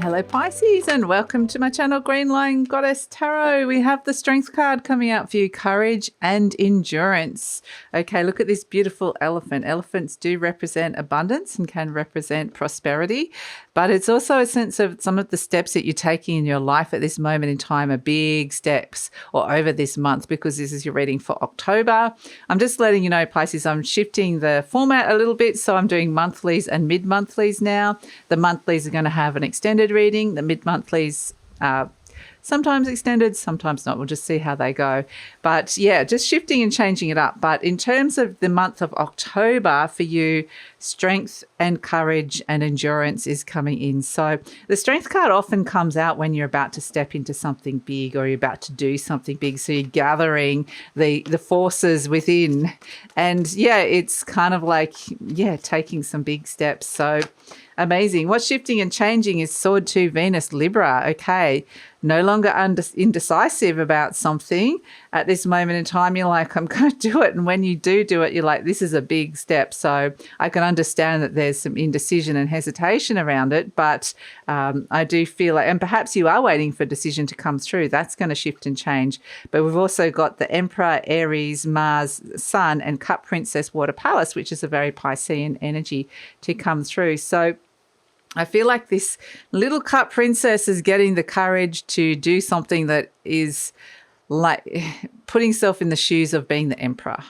Hello Pisces, and welcome to my channel GreenLion Goddess Tarot. We have the Strength card coming out for you, courage and endurance. Okay, look at this beautiful elephant. Elephants do represent abundance and can represent prosperity, but it's also a sense of some of the steps that you're taking in your life at this moment in time are big steps, or over this month, because this is your reading for October. I'm just letting you know, Pisces, I'm shifting the format a little bit, so I'm doing monthlies and mid-monthlies now. The monthlies are going to have an extended reading. The mid-monthlies sometimes extended, sometimes not. We'll just see how they go. But yeah, just shifting and changing it up. But in terms of the month of October for you, strength and courage and endurance is coming in. So the strength card often comes out when you're about to step into something big, or you're about to do something big. So you're gathering the forces within. And yeah, it's kind of like, yeah, taking some big steps. So amazing. What's shifting and changing is Sword 2 Venus Libra. Okay. No longer indecisive about something. At this moment in time, you're like, I'm going to do it. And when you do it, you're like, this is a big step. So I can understand that there's some indecision and hesitation around it. But I do feel like, and perhaps you are waiting for a decision to come through. That's going to shift and change. But we've also got the Emperor, Aries, Mars, Sun, and Cup Princess, Water Palace, which is a very Piscean energy to come through. So I feel like this little Cup Princess is getting the courage to do something that is like putting herself in the shoes of being the Emperor.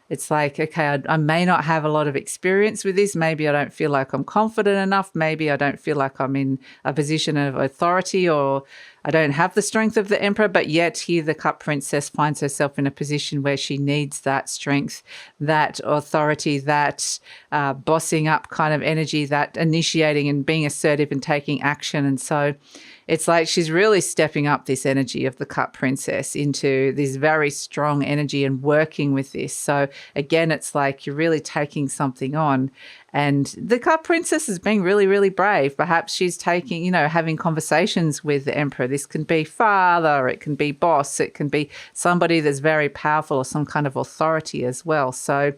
It's like, okay, I may not have a lot of experience with this. Maybe I don't feel like I'm confident enough. Maybe I don't feel like I'm in a position of authority, or I don't have the strength of the Emperor, but yet here the Cup Princess finds herself in a position where she needs that strength, that authority, that bossing up kind of energy, that initiating and being assertive and taking action. And so it's like she's really stepping up this energy of the Cup Princess into this very strong energy and working with this. So again, it's like you're really taking something on. And the Cup Princess is being really, really brave. Perhaps she's taking, having conversations with the Emperor. This can be father, it can be boss, it can be somebody that's very powerful or some kind of authority as well. So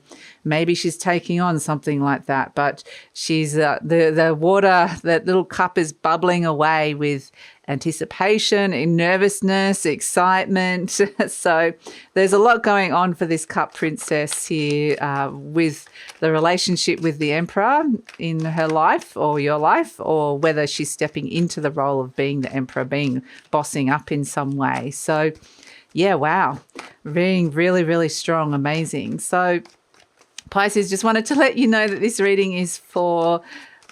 maybe she's taking on something like that. But she's the water, that little cup is bubbling away with anticipation, nervousness, excitement. So there's a lot going on for this Cup Princess here with the relationship with the Emperor in her life or your life, or whether she's stepping into the role of being the Emperor, bossing up in some way. So yeah, wow, being really, really strong, amazing. So Pisces, just wanted to let you know that this reading is for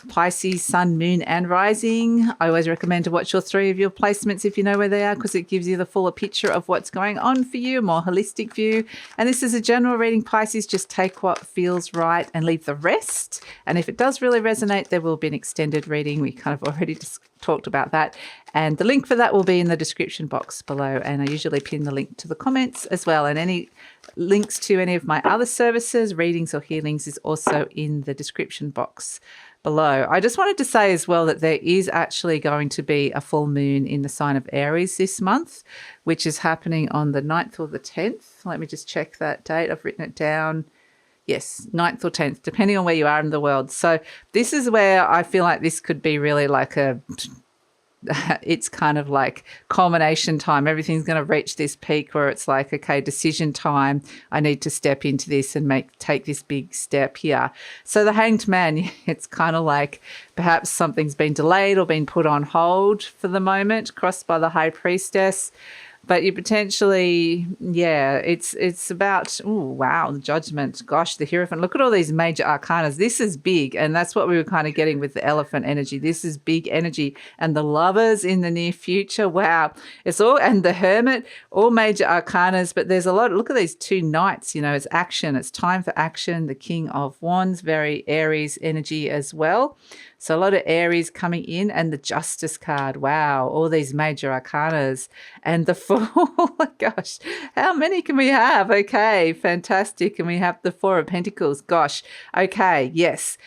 Pisces, Sun, Moon and Rising. I always recommend to watch all three of your placements if you know where they are, because it gives you the fuller picture of what's going on for you, a more holistic view. And this is a general reading, Pisces. Just take what feels right and leave the rest. And if it does really resonate, there will be an extended reading. We kind of already just talked about that. And the link for that will be in the description box below. And I usually pin the link to the comments as well. And any links to any of my other services, readings or healings, is also in the description box below. I just wanted to say as well that there is actually going to be a full moon in the sign of Aries this month, which is happening on the 9th or the 10th. Let me just check that date. I've written it down. Yes, 9th or 10th, depending on where you are in the world. So this is where I feel like this could be really like it's kind of like culmination time. Everything's going to reach this peak where it's like, okay, decision time. I need to step into this and take this big step here. So the Hanged Man, it's kind of like perhaps something's been delayed or been put on hold for the moment, crossed by the High Priestess. But you potentially, yeah, it's about, oh, wow, the Judgment. Gosh, the Hierophant. Look at all these major arcanas. This is big, and that's what we were kind of getting with the Elephant energy. This is big energy. And the Lovers in the near future, wow. It's all, and the Hermit, all major arcanas, but there's a lot. Look at these two Knights, it's action. It's time for action. The King of Wands, very Aries energy as well. So a lot of Aries coming in, and the Justice card. Wow, all these major arcanas. And the Fool, gosh, how many can we have? Okay, fantastic. And we have the Four of Pentacles. Gosh, okay, yes.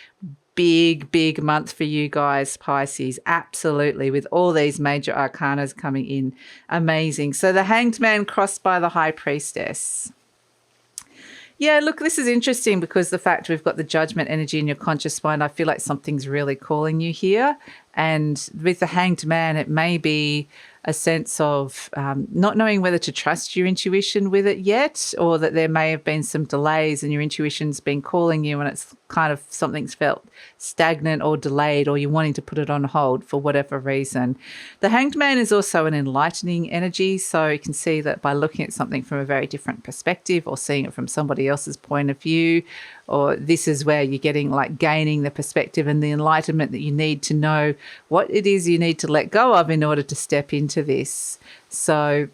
Big month for you guys, Pisces. Absolutely, with all these major arcanas coming in. Amazing. So the Hanged Man crossed by the High Priestess. Yeah, look, this is interesting because the fact we've got the judgment energy in your conscious mind, I feel like something's really calling you here. And with the Hanged Man, it may be a sense of not knowing whether to trust your intuition with it yet, or that there may have been some delays and your intuition's been calling you and it's kind of something's felt stagnant or delayed, or you're wanting to put it on hold for whatever reason. The Hanged Man is also an enlightening energy, so you can see that by looking at something from a very different perspective or seeing it from somebody else's point of view, or this is where you're getting like gaining the perspective and the enlightenment that you need to know what it is you need to let go of in order to step into this. So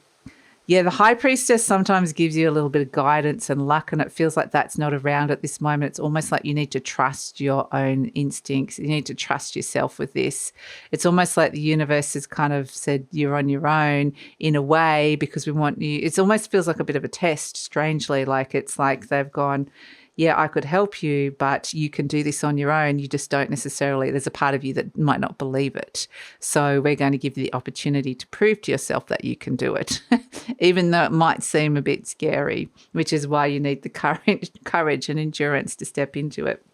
yeah, the High Priestess sometimes gives you a little bit of guidance and luck, and it feels like that's not around at this moment. It's almost like you need to trust your own instincts. You need to trust yourself with this. It's almost like the universe has kind of said you're on your own in a way because we want you. It almost feels like a bit of a test, strangely. Like it's like they've gone, yeah, I could help you, but you can do this on your own. You just don't necessarily, there's a part of you that might not believe it. So we're going to give you the opportunity to prove to yourself that you can do it, even though it might seem a bit scary, which is why you need the courage and endurance to step into it.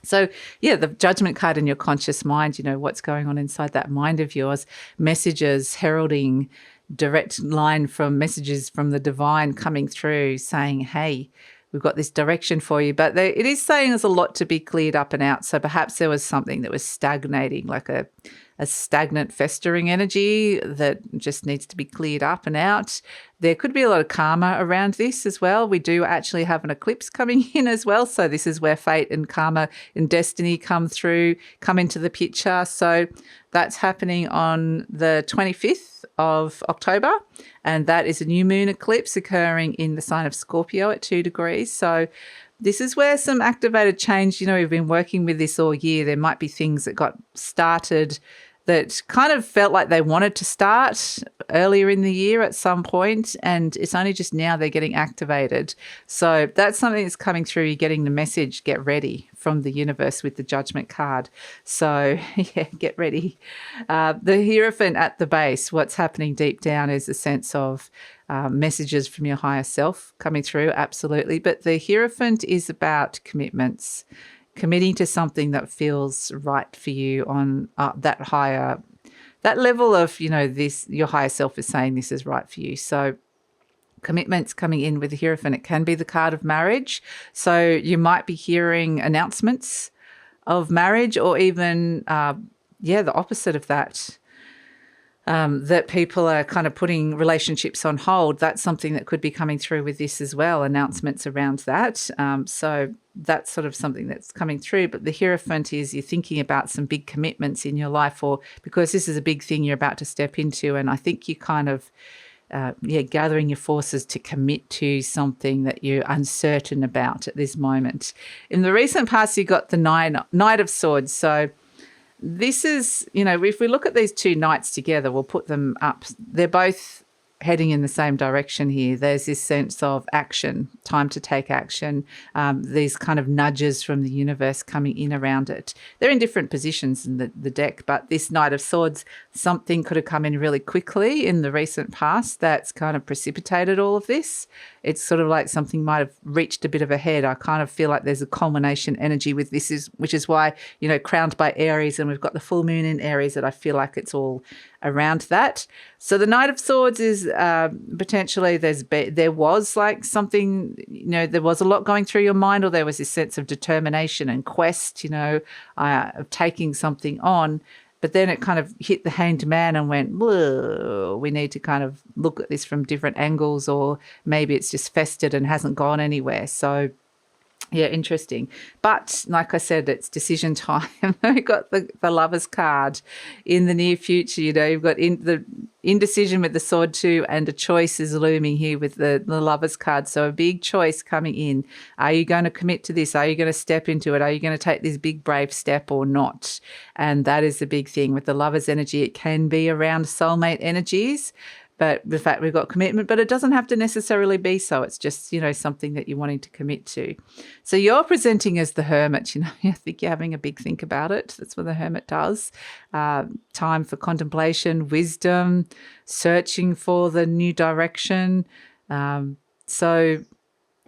So, yeah, the judgment card in your conscious mind, you know, what's going on inside that mind of yours, messages heralding, direct line from messages from the divine coming through saying, hey, we've got this direction for you. But it is saying there's a lot to be cleared up and out. So perhaps there was something that was stagnating, like a stagnant festering energy that just needs to be cleared up and out. There could be a lot of karma around this as well. We do actually have an eclipse coming in as well. So this is where fate and karma and destiny come into the picture. So that's happening on the 25th of October. And that is a new moon eclipse occurring in the sign of Scorpio at 2 degrees. So this is where some activated change, you know, we've been working with this all year. There might be things that got started that kind of felt like they wanted to start earlier in the year at some point, and it's only just now they're getting activated. So that's something that's coming through. You're getting the message, get ready, from the universe with the judgment card. So yeah, get ready. The Hierophant at the base, what's happening deep down is a sense of messages from your higher self coming through, absolutely. But the Hierophant is about commitments, committing to something that feels right for you on that level of, you know, this, your higher self is saying this is right for you. So commitments coming in with the Hierophant. It can be the card of marriage. So you might be hearing announcements of marriage, or even, the opposite of that. That people are kind of putting relationships on hold. That's something that could be coming through with this as well, announcements around that. So that's sort of something that's coming through. But the Hierophant is you're thinking about some big commitments in your life, or because this is a big thing you're about to step into. And I think you kind of, gathering your forces to commit to something that you're uncertain about at this moment. In the recent past, you got the Knight of Swords. So this is, you know, if we look at these two knights together, we'll put them up. They're both heading in the same direction here. There's this sense of action, time to take action, these kind of nudges from the universe coming in around it. They're in different positions in the deck, but this Knight of Swords, something could have come in really quickly in the recent past that's kind of precipitated all of this. It's sort of like something might have reached a bit of a head. I kind of feel like there's a culmination energy with this, which is why, you know, crowned by Aries, and we've got the full moon in Aries, that I feel like it's all around that. So the Knight of Swords is potentially there was like something, you know, there was a lot going through your mind, or there was this sense of determination and quest, you know, of taking something on. But then it kind of hit the Hanged Man and went, whoa, we need to kind of look at this from different angles, or maybe it's just festered and hasn't gone anywhere. So yeah, interesting. But like I said, it's decision time. We've got the Lover's card in the near future. You know, you've got the indecision with the Sword 2, and a choice is looming here with the Lover's card. So a big choice coming in. Are you going to commit to this? Are you going to step into it? Are you going to take this big brave step or not? And that is the big thing with the Lover's energy. It can be around soulmate energies, but the fact we've got commitment, but it doesn't have to necessarily be so. It's just, you know, something that you're wanting to commit to. So you're presenting as the Hermit, you know, I think you're having a big think about it. That's what the Hermit does. Time for contemplation, wisdom, searching for the new direction. So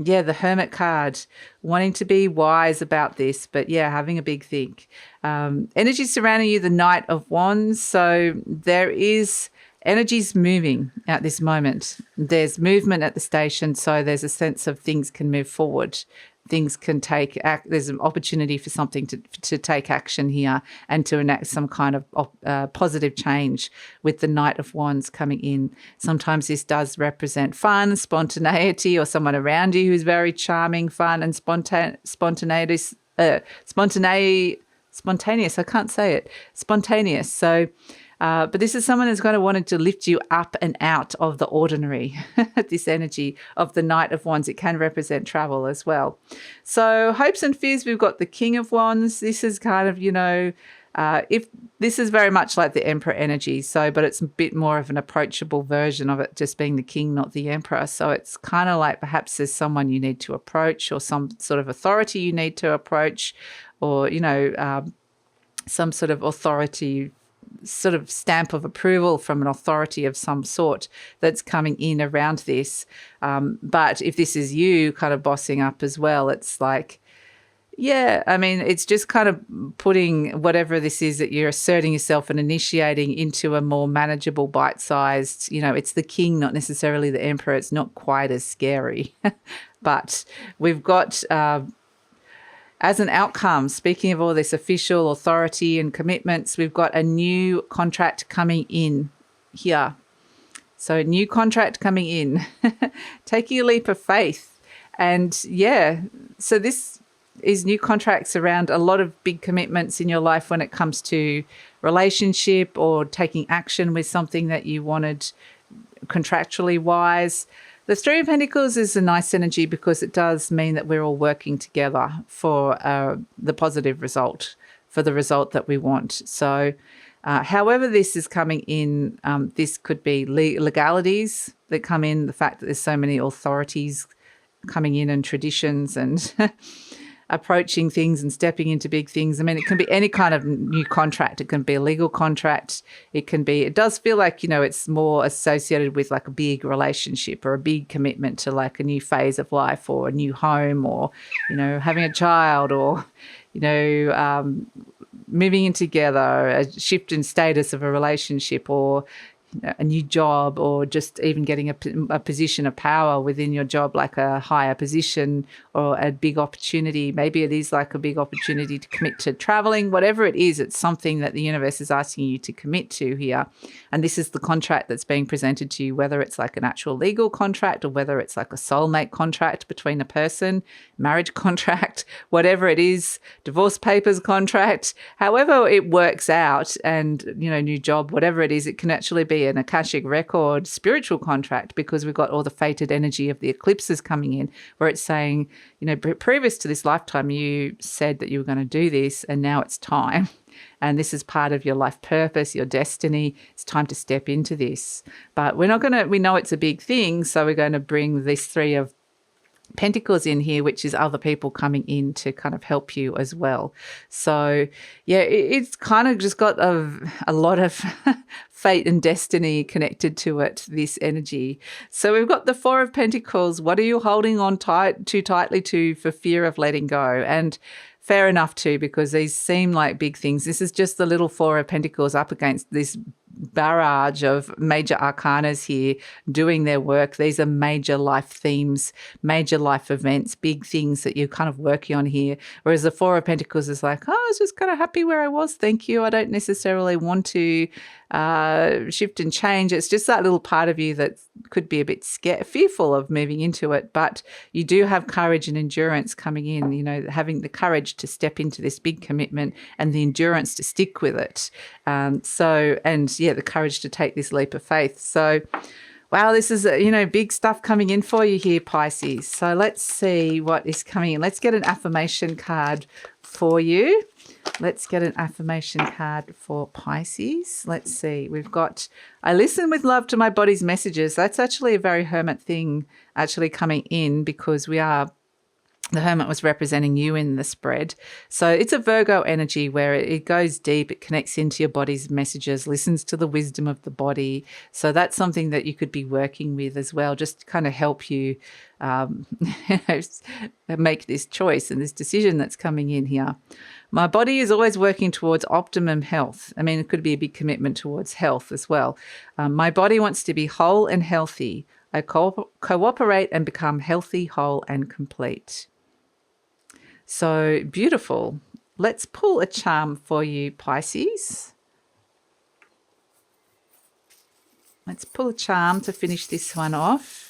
Yeah, the Hermit card, wanting to be wise about this, but yeah, having a big think. Energy surrounding you, the Knight of Wands. So there is energies moving at this moment. There's movement at the station, so there's a sense of things can move forward. Things can take there's an opportunity for something to take action here and to enact some kind of positive change with the Knight of Wands coming in. Sometimes this does represent fun, spontaneity, or someone around you who's very charming, fun, and spontaneous. I can't say it. Spontaneous. So but this is someone who's going to want to lift you up and out of the ordinary. This energy of the Knight of Wands, it can represent travel as well. So hopes and fears, we've got the King of Wands. This is kind of, if this is very much like the Emperor energy, but it's a bit more of an approachable version of it, just being the King, not the Emperor. So it's kind of like perhaps there's someone you need to approach, or some sort of authority you need to approach, or, some sort of authority, sort of stamp of approval from an authority of some sort that's coming in around this. But if this is you kind of bossing up as well, it's like, yeah, I mean, it's just kind of putting whatever this is that you're asserting yourself and initiating into a more manageable, bite-sized, it's the King, not necessarily the Emperor. It's not quite as scary. But we've got... as an outcome, speaking of all this official authority and commitments, we've got a new contract coming in here. So a new contract coming in, taking a leap of faith. And yeah, so this is new contracts around a lot of big commitments in your life when it comes to relationship or taking action with something that you wanted contractually wise. The Three of Pentacles is a nice energy because it does mean that we're all working together for the positive result, for the result that we want. So however this is coming in, this could be legalities that come in, the fact that there's so many authorities coming in and traditions and approaching things and stepping into big things. I mean, it can be any kind of new contract. It can be a legal contract. It does feel like, it's more associated with like a big relationship or a big commitment to like a new phase of life or a new home or, having a child or, moving in together, a shift in status of a relationship or, a new job, or just even getting a position of power within your job, like a higher position or a big opportunity. Maybe it is like a big opportunity to commit to traveling, whatever it is, it's something that the universe is asking you to commit to here. And this is the contract that's being presented to you, whether it's like an actual legal contract or whether it's like a soulmate contract between a person, marriage contract, whatever it is, divorce papers contract, however it works out, and, new job, whatever it is, it can actually be an Akashic record spiritual contract, because we've got all the fated energy of the eclipses coming in, where it's saying, previous to this lifetime, you said that you were going to do this, and now it's time. And this is part of your life purpose, your destiny. It's time to step into this. But we know it's a big thing, so we're going to bring this Three of Pentacles in here, which is other people coming in to kind of help you as well. So yeah, it's kind of just got a lot of fate and destiny connected to it, this energy. So we've got the Four of Pentacles. What are you holding on too tightly to for fear of letting go? And fair enough too, because these seem like big things. This is just the little Four of Pentacles up against this barrage of major arcanas here doing their work. These are major life themes, major life events, big things that you're kind of working on here. Whereas the Four of Pentacles is like, I was just kind of happy where I was. Thank you. I don't necessarily want to shift and change. It's just that little part of you that could be a bit fearful of moving into it. But you do have courage and endurance coming in, having the courage to step into this big commitment and the endurance to stick with it. The courage to take this leap of faith. So, wow, this is, big stuff coming in for you here, Pisces. So let's see what is coming in. Let's get an affirmation card for you. Let's get an affirmation card for Pisces. Let's see. We've got, I listen with love to my body's messages. That's actually a very hermit thing actually coming in, because we are The Hermit was representing you in the spread. So it's a Virgo energy where it goes deep, it connects into your body's messages, listens to the wisdom of the body. So that's something that you could be working with as well, just to kind of help you make this choice and this decision that's coming in here. My body is always working towards optimum health. I mean, it could be a big commitment towards health as well. My body wants to be whole and healthy. I cooperate and become healthy, whole, and complete. So beautiful. Let's pull a charm for you, Pisces. Let's pull a charm to finish this one off.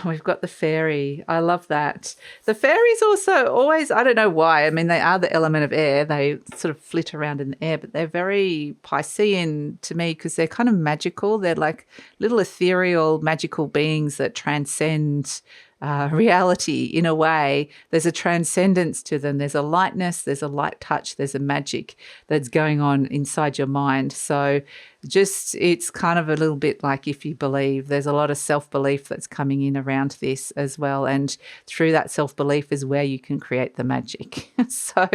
We've got the Fairy. I love that. The Fairies also always, I don't know why. I mean, they are the element of air. They sort of flit around in the air, but they're very Piscean to me because they're kind of magical. They're like little ethereal, magical beings that transcend reality in a way. There's a transcendence to them. There's a lightness, there's a light touch, there's a magic that's going on inside your mind. So just, it's kind of a little bit like If You Believe. There's a lot of self-belief that's coming in around this as well. And through that self-belief is where you can create the magic. So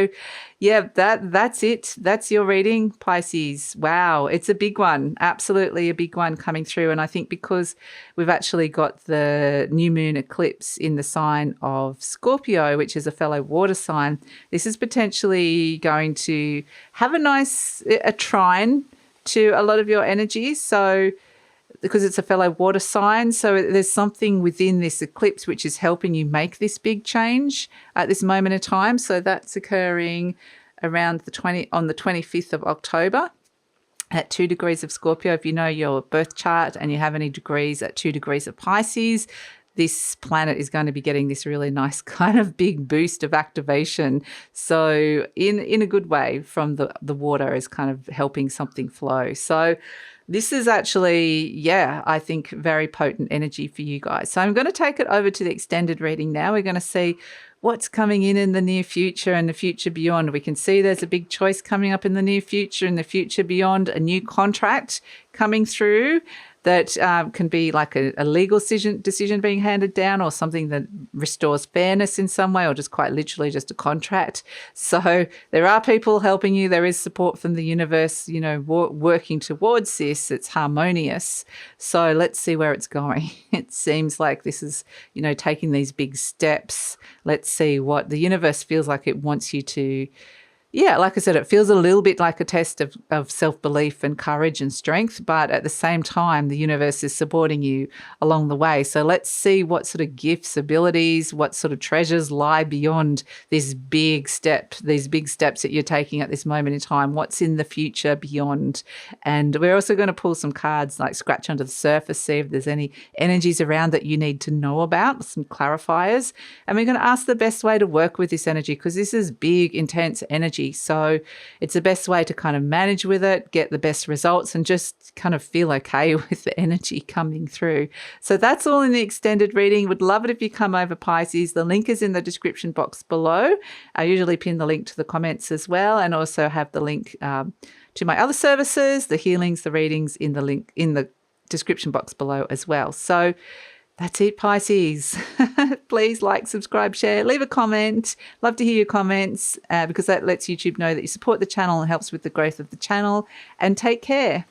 yeah, that's it. That's your reading, Pisces. Wow. It's a big one. Absolutely a big one coming through. And I think because we've actually got the new moon eclipse in the sign of Scorpio, which is a fellow water sign, this is potentially going to have a trine to a lot of your energies. So because it's a fellow water sign, so there's something within this eclipse which is helping you make this big change at this moment of time. So that's occurring around on the 25th of October at 2 degrees of Scorpio. If you know your birth chart and you have any degrees at 2 degrees of Pisces, this planet is going to be getting this really nice kind of big boost of activation. So in a good way, from the water is kind of helping something flow. So this is actually, yeah, I think very potent energy for you guys. So I'm going to take it over to the extended reading now. We're going to see what's coming in the near future and the future beyond. We can see there's a big choice coming up in the near future and the future beyond, a new contract coming through that can be like a legal decision being handed down, or something that restores fairness in some way, or just quite literally just a contract. So there are people helping you. There is support from the universe, you know, working towards this. It's harmonious. So let's see where it's going. It seems like this is, you know, taking these big steps. Let's see what the universe feels like it wants you to. Yeah, like I said, it feels a little bit like a test of self-belief and courage and strength, but at the same time, the universe is supporting you along the way. So let's see what sort of gifts, abilities, what sort of treasures lie beyond these big steps that you're taking at this moment in time. What's in the future beyond? And we're also going to pull some cards, like scratch under the surface, see if there's any energies around that you need to know about, some clarifiers. And we're going to ask the best way to work with this energy, because this is big, intense energy. So it's the best way to kind of manage with it, get the best results, and just kind of feel okay with the energy coming through. So that's all in the extended reading. Would love it if you come over, Pisces. The link is in the description box below. I usually pin the link to the comments as well, and also have the link to my other services, the healings, the readings, in the link in the description box below as well. So that's it, Pisces. Please like, subscribe, share, leave a comment. Love to hear your comments because that lets YouTube know that you support the channel and helps with the growth of the channel. And take care.